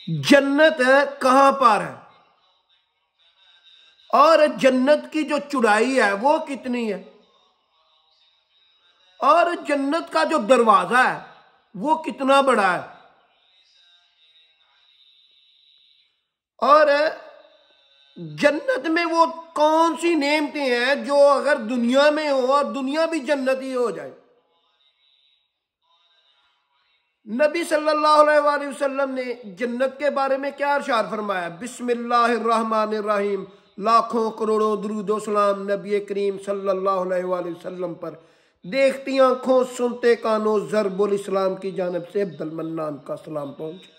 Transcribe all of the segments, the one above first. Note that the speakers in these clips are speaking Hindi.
जन्नत कहां पर है और जन्नत की जो चौड़ाई है वो कितनी है और जन्नत का जो दरवाजा है वो कितना बड़ा है और जन्नत में वो कौन सी नेमतें हैं जो अगर दुनिया में हो और दुनिया भी जन्नती हो जाए। नबी सल्लल्लाहु अलैहि वसल्लम ने जन्नत के बारे में क्या इरशाद फरमाया, बिस्मिल्लाहिर्रहमानिर्रहीम, लाखों करोड़ों दुरूदो सलाम नबी करीम सल्लल्लाहु अलैहि वसल्लम पर। देखती आंखों सुनते कानों ज़रबुल इस्लाम की जानिब से अब्दुल मन्नान का सलाम पहुंचे।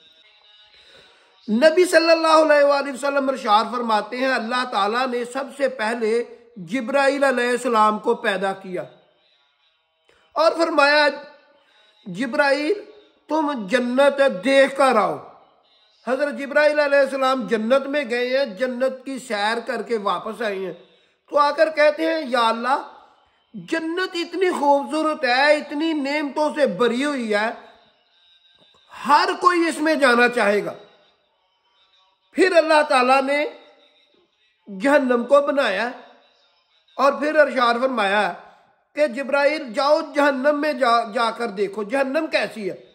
नबी सल्लल्लाहु अलैहि वसल्लम इरशाद फरमाते हैं, अल्लाह ताला ने सबसे पहले जिब्राइल अलैहिस्सलाम को पैदा किया और फरमाया, जिब्राइल तुम जन्नत देख कर आओ। हजरत जिब्राइल अलैहिस्सलाम जन्नत में गए हैं, जन्नत की सैर करके वापस आए हैं, तो आकर कहते हैं, या अल्लाह जन्नत इतनी खूबसूरत है, इतनी नेमतों से भरी हुई है, हर कोई इसमें जाना चाहेगा। फिर अल्लाह ताला ने जहन्नम को बनाया और फिर इरशाद फरमाया कि जिब्राइल जाओ जहन्नम में जाकर देखो जहन्नम कैसी है।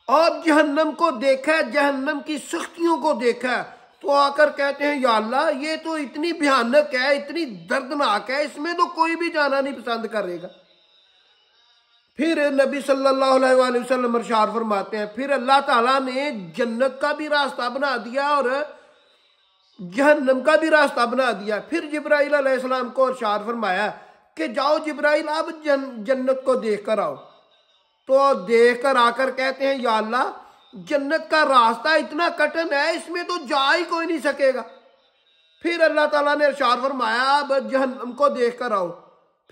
और जहन्नम को देखा, जहन्नम की सख्तियों को देखा, तो आकर कहते हैं, या अल्लाह ये तो इतनी भयानक है, इतनी दर्दनाक है, इसमें तो कोई भी जाना नहीं पसंद करेगा। फिर नबी सल्लल्लाहु अलैहि वसल्लम इरशाद फरमाते हैं, फिर अल्लाह ताला ने जन्नत का भी रास्ता बना दिया और जहन्नम का भी रास्ता बना दिया। फिर जिब्राइल अलैहिस्सलाम को इरशाद फरमाया कि जाओ जिब्राइल अब जन्नत को देख कर आओ। तो देख कर आकर कहते हैं, या अल्लाह जन्नत का रास्ता इतना कठिन है, इसमें तो जा ही कोई नहीं सकेगा। फिर अल्लाह ताला ने इरशाद फरमाया, अब जहन्नम को देख कर आओ।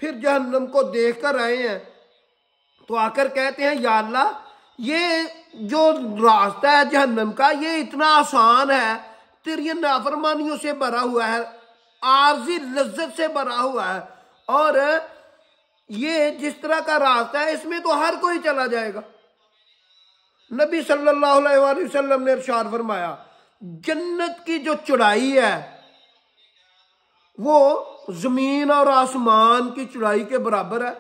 फिर जहन्नम को देख कर आए हैं, तो आकर कहते हैं, या अल्लाह ये जो रास्ता है जहन्नम का ये इतना आसान है, तेरी नाफरमानियों से भरा हुआ है, आर्जी लज्जत से भरा हुआ है, और ये जिस तरह का रास्ता है इसमें तो हर कोई चला जाएगा। नबी सल्लल्लाहु अलैहि वसल्लम ने इरशाद फरमाया, जन्नत की जो चौड़ाई है वो जमीन और आसमान की चौड़ाई के बराबर है।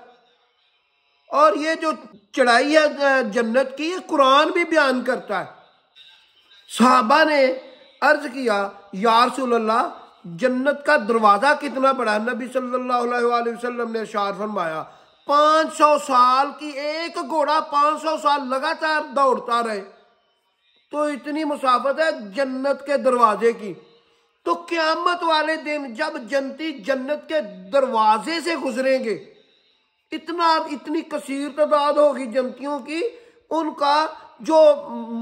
और ये जो चढ़ाई है जन्नत की, ये कुरान भी बयान करता है। सहाबा ने अर्ज किया, या रसूल अल्लाह जन्नत का दरवाजा कितना बड़ा है। नबी सल्लल्लाहु अलैहि वसल्लम ने इरशाद फरमाया, 500 साल की एक घोड़ा 500 साल लगातार दौड़ता रहे तो इतनी मुसाफत है जन्नत के दरवाजे की। तो क़यामत वाले दिन जब जनती जन्नत के दरवाजे से गुजरेंगे, इतनी कसीर तादाद होगी जनतियों की, उनका जो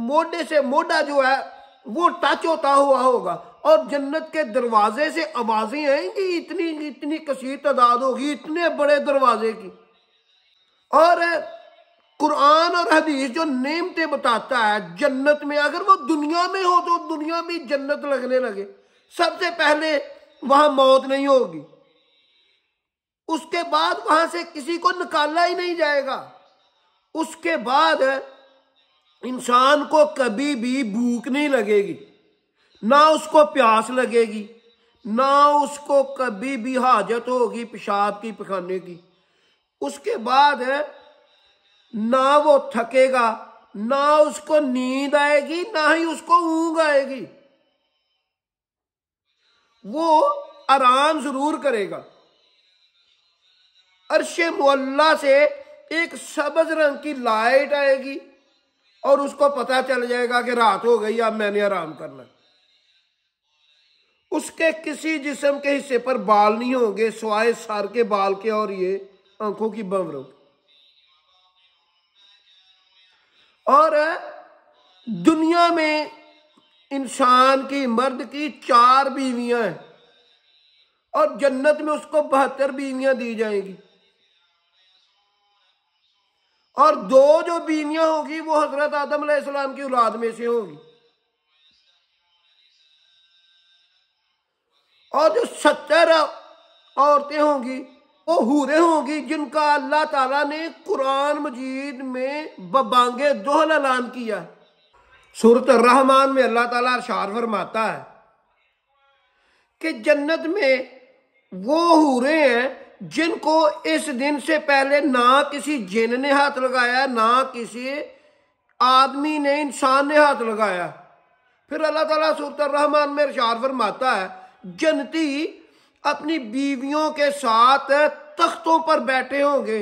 मोढे से मोढा जो है वो टच होता हुआ होगा और जन्नत के दरवाजे से आवाजें आएंगी, इतनी कसीर तादाद होगी, इतने बड़े दरवाजे की। और कुरान और हदीस जो नेमतें बताता है जन्नत में, अगर वो दुनिया में हो तो दुनिया में जन्नत लगने लगे। सबसे पहले वहां मौत नहीं होगी, उसके बाद वहां से किसी को निकाला ही नहीं जाएगा, उसके बाद इंसान को कभी भी भूख नहीं लगेगी, ना उसको प्यास लगेगी, ना उसको कभी भी हाजत होगी पेशाब की पखाने की। उसके बाद ना वो थकेगा, ना उसको नींद आएगी, ना ही उसको ऊंघ आएगी, वो आराम जरूर करेगा। अर्शे मुअल्ला से एक सबज रंग की लाइट आएगी और उसको पता चल जाएगा कि रात हो गई, अब मैंने आराम करना। उसके किसी जिस्म के हिस्से पर बाल नहीं होंगे सिवाय सर के बाल के और ये आंखों की भंवरों। और दुनिया में इंसान की, मर्द की 4 बीवियां हैं और जन्नत में उसको 72 बीवियां दी जाएंगी। और 2 जो बीवियां होगी वो हजरत आदम अलैहिस्सलाम की औलाद में से होगी। और जो 70 औरतें होंगी वो हूरें होंगी, जिनका अल्लाह ताला ने कुरान मजीद में बबांगे दोहल ऐलान किया। सूरत रहमान में अल्लाह ताला इरशाद फरमाता है कि जन्नत में वो हूरें हैं जिनको इस दिन से पहले ना किसी जिन ने हाथ लगाया, ना किसी आदमी ने, इंसान ने हाथ लगाया। फिर अल्लाह ताला सूरत रहमान में इरशाद फरमाता है जन्नती अपनी बीवियों के साथ तख्तों पर बैठे होंगे।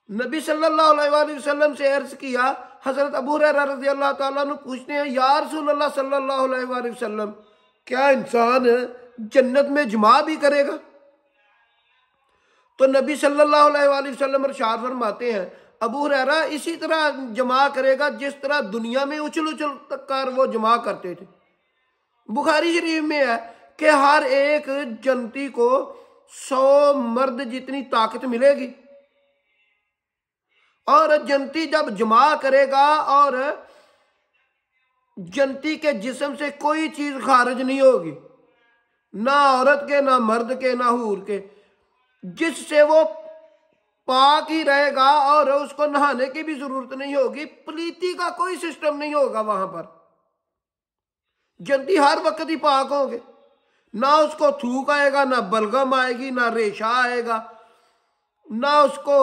नबी सल्लल्लाहु अलैहि वसल्लम से अर्ज किया, हजरत अबू हुरैरा रज़ियल्लाहु ताला अन्हु पूछते हैं, या रसूलल्लाह सल्लल्लाहु अलैहि वसल्लम, क्या इंसान जन्नत में जमा भी करेगा? तो नबी सल्लल्लाहु अलैहि वसल्लम इरशाद फरमाते हैं, अबू हुरैरा इसी तरह जमा करेगा जिस तरह दुनिया में उछल उछल कर वो जमा करते थे। बुखारी शरीफ में है कि हर एक जन्नती को 100 मर्द जितनी ताकत मिलेगी, और जन्नती जब जमा करेगा और जन्नती के जिस्म से कोई चीज खारिज नहीं होगी, ना औरत के, ना मर्द के, ना हूर के, जिससे वो पाक ही रहेगा और उसको नहाने की भी जरूरत नहीं होगी। पलीती का कोई सिस्टम नहीं होगा वहां पर। जन्नती हर वक्त ही पाक होंगे, ना उसको थूक आएगा, ना बलगम आएगी, ना रेशा आएगा, ना उसको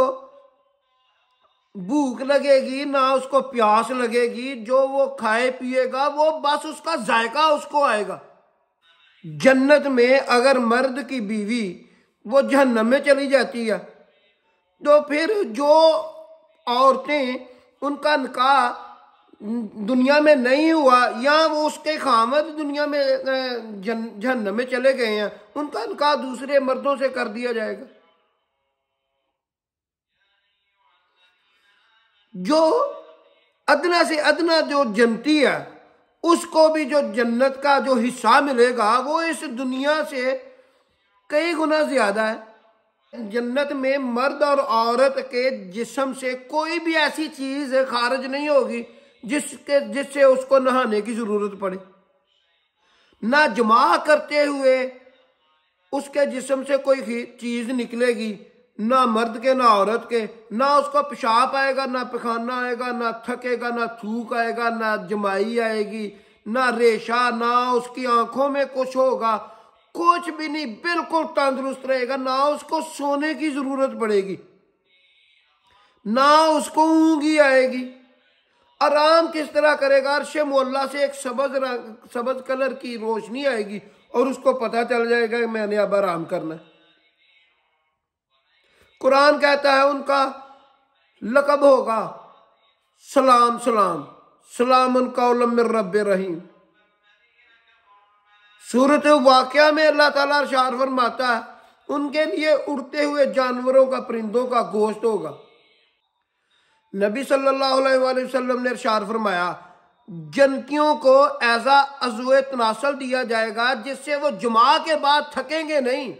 भूख लगेगी, ना उसको प्यास लगेगी। जो वो खाए पिएगा वो बस उसका जायका उसको आएगा। जन्नत में अगर मर्द की बीवी वो जहन्नम में चली जाती है तो फिर जो औरतें उनका निकाह दुनिया में नहीं हुआ या वो उसके खामद दुनिया में जहन्नम में चले गए हैं, उनका निकाह दूसरे मर्दों से कर दिया जाएगा। जो अदना से अदना जो जन्नती है उसको भी जो जन्नत का जो हिस्सा मिलेगा वो इस दुनिया से कई गुना ज्यादा है। जन्नत में मर्द और औरत के जिस्म से कोई भी ऐसी चीज खारिज नहीं होगी जिससे उसको नहाने की जरूरत पड़े। ना जमा करते हुए उसके जिस्म से कोई चीज निकलेगी, ना मर्द के ना औरत के, ना उसको पेशाब आएगा, ना पखाना आएगा, ना थकेगा, ना थूक आएगा, ना जमाई आएगी, ना रेशा, ना उसकी आंखों में कुछ होगा, कुछ भी नहीं, बिल्कुल तंदुरुस्त रहेगा। ना उसको सोने की जरूरत पड़ेगी, ना उसको ऊंगी आएगी। आराम किस तरह करेगा? अर्श मुअल्ला से एक सबज कलर की रोशनी आएगी और उसको पता चल जाएगा कि मैंने अब आराम करना है। कुरान कहता है उनका लक़ब होगा सलाम सलाम, सलामुन कौलम मिर रब्बिर रहीम। सूरत वाक़िया में अल्लाह ताला इरशाद फरमाता है उनके लिए उड़ते हुए जानवरों का, परिंदों का गोश्त होगा। नबी सल्लल्लाहु अलैहि वसल्लम ने इरशाद फरमाया जन्नतियों को ऐसा अज़्वे तनासल दिया जाएगा जिससे वो जुमा के बाद थकेंगे नहीं।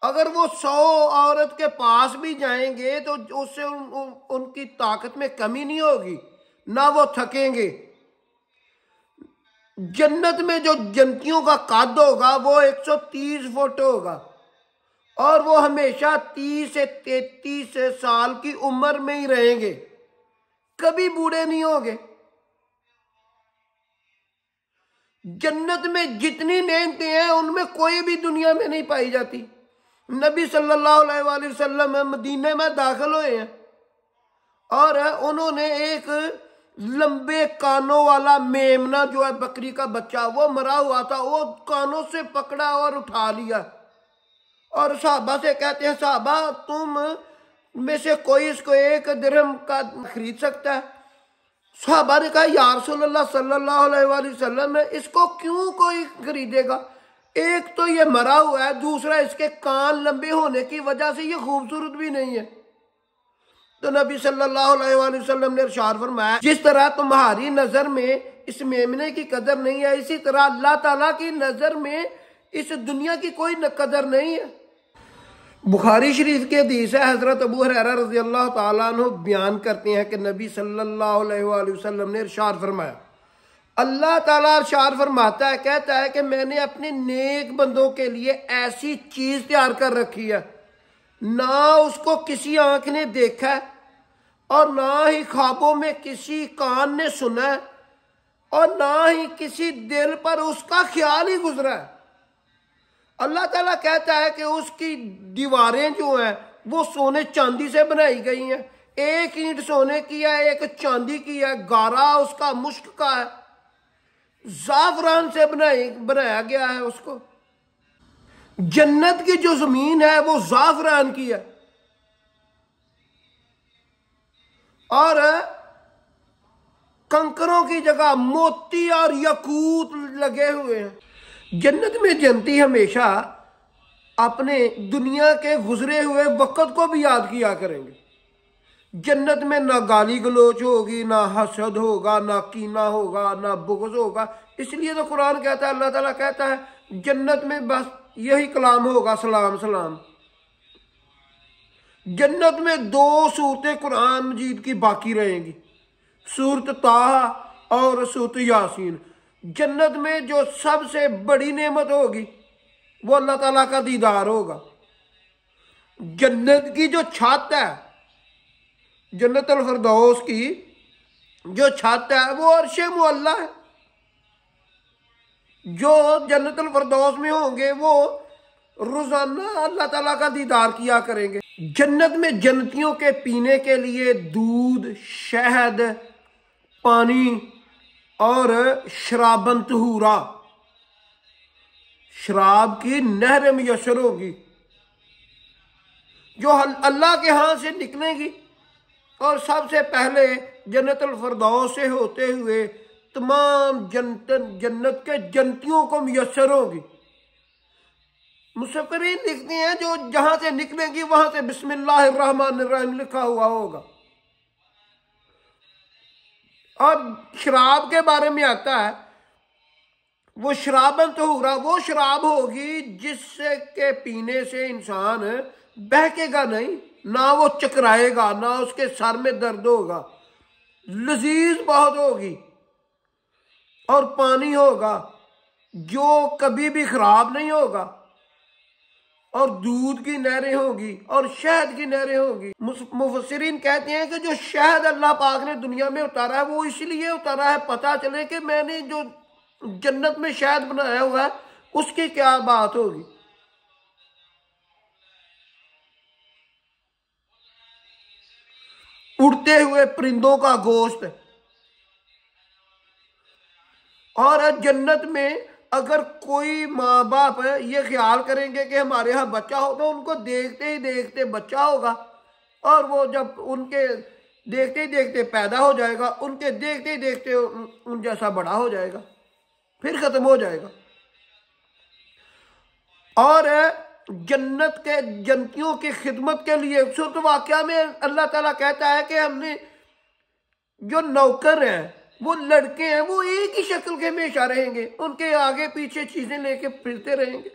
अगर वो 100 औरत के पास भी जाएंगे तो उससे उनकी ताकत में कमी नहीं होगी, ना वो थकेंगे। जन्नत में जो जन्नतियों का कद होगा वो 130 फुट होगा और वो हमेशा 30 से 33 साल की उम्र में ही रहेंगे, कभी बूढ़े नहीं होंगे। जन्नत में जितनी नेमतें हैं उनमें कोई भी दुनिया में नहीं पाई जाती। नबी सल्लल्लाहु अलैहि वसल्लम मदीने में दाखिल हुए हैं और उन्होंने एक लंबे कानों वाला मेमना जो है बकरी का बच्चा वो मरा हुआ था, वो कानों से पकड़ा और उठा लिया और साहबा से कहते हैं साहबा तुम में से कोई इसको 1 दिरहम का खरीद सकता है? साहबा ने कहा या रसूलल्लाह सल्लल्लाहु अलैहि वसल्लम इसको क्यों कोई खरीदेगा? एक तो ये मरा हुआ है, दूसरा इसके कान लंबे होने की वजह से ये खूबसूरत भी नहीं है। तो नबी सल्लल्लाहु अलैहि वसल्लम ने इरशाद फरमाया जिस तरह तुम्हारी नजर में इस मेमने की कदर नहीं है, इसी तरह अल्लाह ताला की नजर में इस दुनिया की कोई कदर नहीं है। बुखारी शरीफ की हदीस है, हजरत अबू हुरैरा रज़ियल्लाहु ताला अन्हु बयान करते हैं कि नबी सल्लल्लाहु अलैहि वसल्लम ने इरशाद फरमाया अल्लाह ताला इरशाद फरमाता है, कहता है कि मैंने अपने नेक बंदों के लिए ऐसी चीज तैयार कर रखी है ना उसको किसी आंख ने देखा है, और ना ही ख्वाबों में किसी कान ने सुना है और ना ही किसी दिल पर उसका ख्याल ही गुजरा है। अल्लाह ताला कहता है कि उसकी दीवारें जो हैं वो सोने चांदी से बनाई गई हैं। एक ईंट सोने की है, एक चांदी की है, गारा उसका मुश्क का है, जाफरान से बनाया गया है उसको। जन्नत की जो जमीन है वो जाफरान की है और कंकरों की जगह मोती और यकूत लगे हुए हैं। जन्नत में जन्नती हमेशा अपने दुनिया के गुजरे हुए वक्त को भी याद किया करेंगे। जन्नत में ना गाली गलोच होगी, ना हसद होगा, ना कीना होगा, ना बुग़्ज़ होगा। इसलिए तो कुरान कहता है, अल्लाह ताला कहता है जन्नत में बस यही कलाम होगा, सलाम सलाम। जन्नत में 2 सूरतें कुरान मजीद की बाकी रहेंगी, सूरत ताहा और सूरत यासीन। जन्नत में जो सबसे बड़ी नेमत होगी वो अल्लाह ताला का दीदार होगा। जन्नत की जो छत है, जन्नत अल फिरदौस की जो छत है वो अर्शे मुअल्ला है। जो जन्नत अल फिरदौस में होंगे वो रोजाना अल्लाह ताला का दीदार किया करेंगे। जन्नत में जन्नतियों के पीने के लिए दूध, शहद, पानी और शराबन तहूरा, शराब की नहर मुयस्सर होगी जो अल्लाह के यहाँ से निकलेगी और सबसे पहले जन्नतुल फिरदौस से होते हुए तमाम जन्नत के जन्नतियों को मुयस्सर होगी। मुसफ़िरीन लिखते हैं जो जहां से निकलेंगी वहां से बिस्मिल्लाहिर्रहमानिर्रहीम लिखा हुआ होगा। और शराब के बारे में आता है वो शराबन तहूरा, वो शराब होगी जिससे के पीने से इंसान बहकेगा नहीं, ना वो चकराएगा, ना उसके सर में दर्द होगा, लजीज बहुत होगी। और पानी होगा जो कभी भी खराब नहीं होगा और दूध की नहरें होगी और शहद की नहरें होगी। मुफस्सिरीन कहते हैं कि जो शहद अल्लाह पाक ने दुनिया में उतारा है वो इसलिए उतारा है पता चले कि मैंने जो जन्नत में शहद बनाया हुआ है उसकी क्या बात होगी। उड़ते हुए परिंदों का गोश्त। और जन्नत में अगर कोई माँ बाप ये ख्याल करेंगे कि हमारे यहाँ बच्चा हो तो उनको देखते ही देखते बच्चा होगा और वो जब उनके देखते ही देखते पैदा हो जाएगा, उनके देखते ही देखते उन जैसा बड़ा हो जाएगा, फिर खत्म हो जाएगा। और जन्नत के जन्नतियों की खिदमत के लिए सूरत वाक़िया में अल्लाह ताला कहता है कि हमने जो नौकर हैं वो लड़के हैं वो एक ही शक्ल के हमेशा रहेंगे, उनके आगे पीछे चीजें लेके फिरते रहेंगे,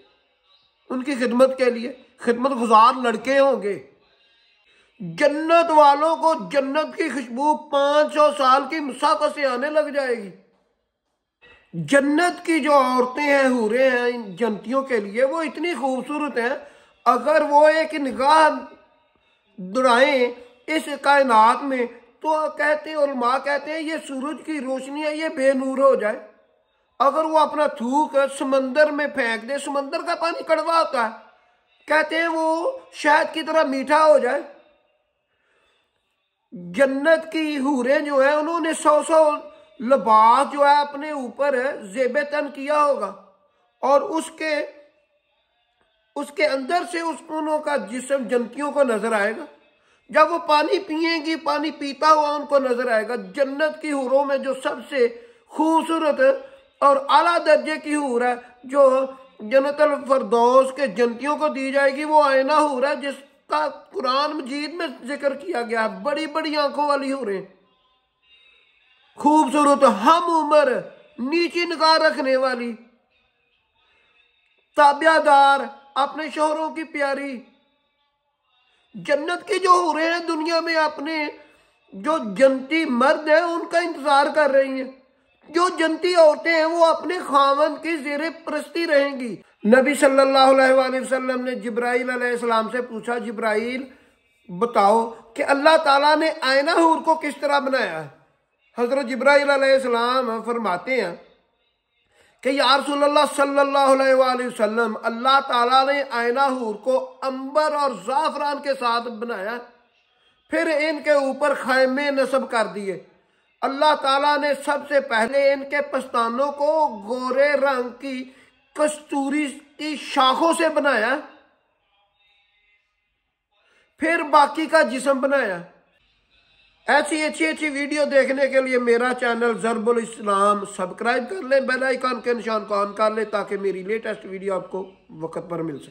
उनकी खिदमत के लिए खिदमत गुजार लड़के होंगे। जन्नत वालों को जन्नत की खुशबू 500 साल की मुसाफत से आने लग जाएगी। जन्नत की जो औरतें हैं, हूरें हैं, इन जन्नतियों के लिए वो इतनी खूबसूरत हैं, अगर वो एक निगाह दौड़ाएं इस कायनात में तो कहते हैं उलमा कहते हैं ये सूरज की रोशनी है, ये बेनूर हो जाए। अगर वो अपना थूक समंदर में फेंक दे, समंदर का पानी कड़वा होता है, कहते हैं वो शहद की तरह मीठा हो जाए। जन्नत की हूरें जो है उन्होंने 100 लिबास जो है अपने ऊपर ज़ेबे तन किया होगा और उसके अंदर से उन का जिस्म जन्नतियों को नजर आएगा। जब वो पानी पिएंगी, पानी पीता हुआ उनको नजर आएगा। जन्नत की हूरों में जो सबसे खूबसूरत और आला दर्जे की हूर है जो जन्नतुल फिरदौस के जन्नतियों को दी जाएगी वो आईना हूर है जिसका कुरान मजीद में जिक्र किया गया। बड़ी बड़ी आंखों वाली हूरें, खूबसूरत, हम उम्र, नीची निगाह रखने वाली, ताबियादार, अपने शोहरों की प्यारी। जन्नत की जो हूरें हैं दुनिया में अपने जो जन्नती मर्द हैं उनका इंतजार कर रही हैं। जो जन्नती औरतें हैं वो अपने खामन की ज़ेरे परस्ती रहेंगी। नबी सल्लल्लाहु अलैहि वसल्लम ने जिब्राइल अलैहिस्सलाम से पूछा, जिब्राइल बताओ कि अल्लाह ताला ने आयना हूर को किस तरह बनाया है। हजरत जिब्राइल अलैहिस्सलाम फरमाते हैं कि या रसूलल्लाह सल्लल्लाहु अलैहि वसल्लम, अल्लाह ताला ने आयना हूर को अंबर और ज़ाफ़रान के साथ बनाया, फिर इनके ऊपर खैमे नस्ब कर दिए। अल्लाह ताला ने सबसे पहले इनके पस्तानों को गोरे रंग की कस्तूरी की शाखों से बनाया, फिर बाकी का जिस्म बनाया। ऐसी अच्छी अच्छी वीडियो देखने के लिए मेरा चैनल ज़रबुल इस्लाम सब्सक्राइब कर लें, बेल आइकन के निशान को ऑन कर लें ताकि मेरी लेटेस्ट वीडियो आपको वक्त पर मिल सके।